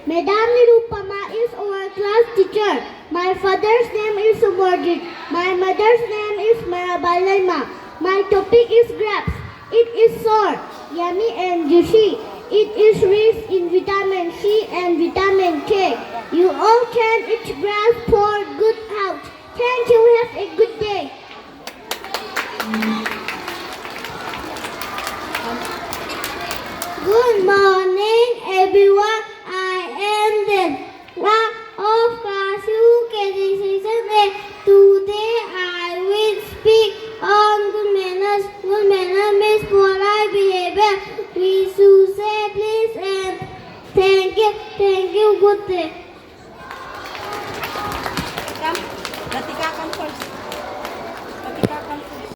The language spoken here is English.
Madam Nirupama is our class teacher. My father's name is Subodhit. My mother's name is Marabalayma. My topic is grapes. It is sour, yummy and juicy. It is rich in vitamin C and vitamin K. You all can eat grapes for good health. Thank you. Have a good day. Good morning, everyone. I am the one of class UKG season A. Today I will speak on good manners. Good manners means polite behavior. We should say please and thank you. Thank you. Good day.